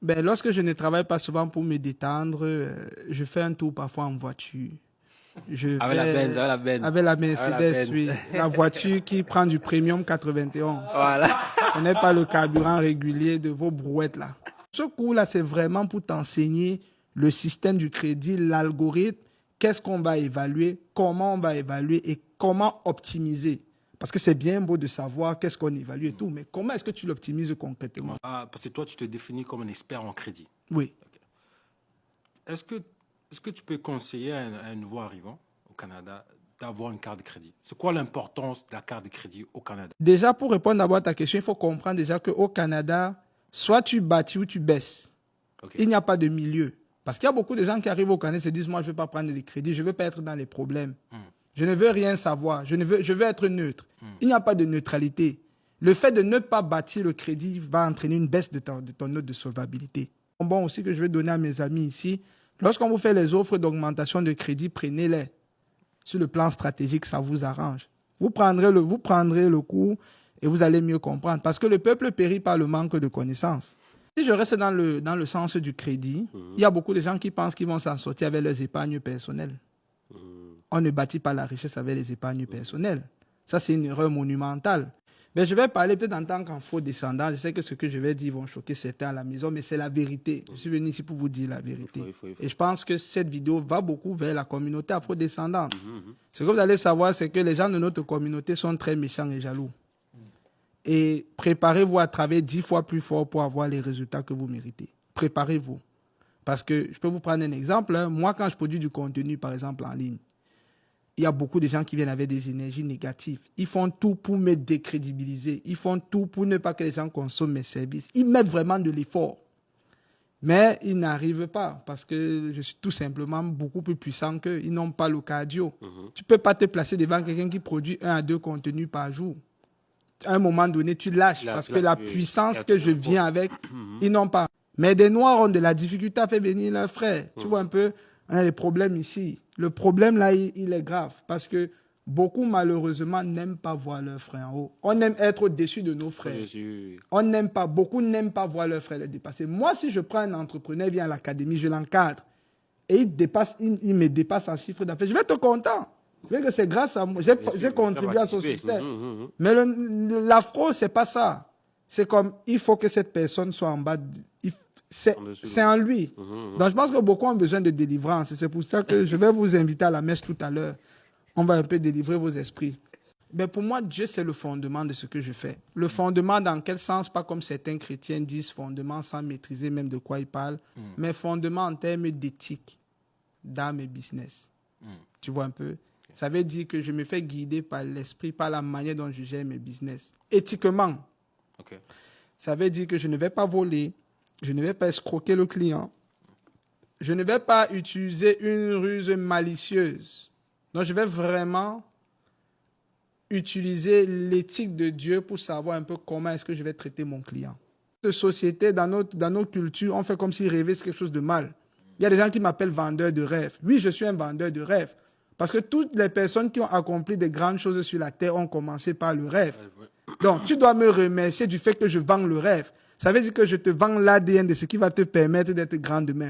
Ben, lorsque je ne travaille pas souvent pour me détendre, je fais un tour parfois en voiture. Je Avec la vais Benz, avec la Benz. avec la Avec la Mercedes, Benz. oui. La voiture qui prend du premium 91. Voilà. Ce n'est pas le carburant régulier de vos brouettes là. Ce cours-là, c'est vraiment pour t'enseigner le système du crédit, l'algorithme, qu'est-ce qu'on va évaluer, comment on va évaluer et comment optimiser. Parce que c'est bien beau de savoir qu'est-ce qu'on évalue et tout, mais comment est-ce que tu l'optimises concrètement? Ah, parce que toi, tu te définis comme un expert en crédit. Oui. Est-ce que tu peux conseiller à un nouveau arrivant au Canada d'avoir une carte de crédit? C'est quoi l'importance de la carte de crédit au Canada? Déjà, pour répondre d'abord à ta question, il faut comprendre déjà qu'au Canada, soit tu bâtis ou tu baisses. Ok. Il n'y a pas de milieu. Parce qu'il y a beaucoup de gens qui arrivent au Canada et se disent, moi, je ne veux pas prendre des crédits, je ne veux pas être dans les problèmes. Je ne veux rien savoir, je veux être neutre. Il n'y a pas de neutralité. Le fait de ne pas bâtir le crédit va entraîner une baisse de ton note de solvabilité. Bon aussi que je vais donner à mes amis ici, lorsqu'on vous fait les offres d'augmentation de crédit, prenez-les. Sur le plan stratégique, ça vous arrange. Vous prendrez le coup et vous allez mieux comprendre. Parce que le peuple périt par le manque de connaissances. Si je reste dans le sens du crédit, il y a beaucoup de gens qui pensent qu'ils vont s'en sortir avec leurs épargnes personnelles. On ne bâtit pas la richesse avec les épargnes personnelles. Ça, c'est une erreur monumentale. Mais je vais parler peut-être en tant qu'afro-descendant. Je sais que ce que je vais dire vont choquer certains à la maison, mais c'est la vérité. Je suis venu ici pour vous dire la vérité. Il faut. Et je pense que cette vidéo va beaucoup vers la communauté afro-descendante. Ce que vous allez savoir, c'est que les gens de notre communauté sont très méchants et jaloux. Et préparez-vous à travailler 10 fois plus fort pour avoir les résultats que vous méritez. Préparez-vous. Parce que je peux vous prendre un exemple. Moi, quand je produis du contenu, par exemple, en ligne, il y a beaucoup de gens qui viennent avec des énergies négatives. Ils font tout pour me décrédibiliser. Ils font tout pour ne pas que les gens consomment mes services. Ils mettent vraiment de l'effort. Mais ils n'arrivent pas parce que je suis tout simplement beaucoup plus puissant qu'eux. Ils n'ont pas le cardio. Tu ne peux pas te placer devant quelqu'un qui produit 1 à 2 contenus par jour. À un moment donné, tu lâches parce que la puissance que je viens avec, ils n'ont pas. Mais des Noirs ont de la difficulté à faire venir leurs frères. Tu vois un peu, on a des problèmes ici. Le problème là, il est grave parce que beaucoup malheureusement n'aiment pas voir leurs frères en haut. On aime être au-dessus de nos frères. On n'aime pas, beaucoup n'aiment pas voir leurs frères les dépasser. Moi, si je prends un entrepreneur, vient à l'académie, je l'encadre et il me dépasse en chiffre d'affaires, je vais être content. Je veux que c'est grâce à moi. J'ai contribué à son succès. Mais l'afro, c'est pas ça. C'est comme, il faut que cette personne soit en bas. C'est en lui. Donc, je pense que beaucoup ont besoin de délivrance. C'est pour ça que je vais vous inviter à la messe tout à l'heure. On va un peu délivrer vos esprits. Mais pour moi, Dieu, c'est le fondement de ce que je fais. Le fondement dans quel sens? Pas comme certains chrétiens disent fondement sans maîtriser même de quoi ils parlent, mais fondement en termes d'éthique, d'âme et business. Tu vois un peu? Ça veut dire que je me fais guider par l'esprit, par la manière dont je gère mes business. Éthiquement. Ça veut dire que je ne vais pas voler, je ne vais pas escroquer le client, je ne vais pas utiliser une ruse malicieuse. Donc, je vais vraiment utiliser l'éthique de Dieu pour savoir un peu comment est-ce que je vais traiter mon client. De société, dans nos cultures, on fait comme si rêver c'est quelque chose de mal. Il y a des gens qui m'appellent vendeur de rêves. Oui, je suis un vendeur de rêves. Parce que toutes les personnes qui ont accompli de grandes choses sur la terre ont commencé par le rêve. Donc, tu dois me remercier du fait que je vends le rêve. Ça veut dire que je te vends l'ADN de ce qui va te permettre d'être grand demain.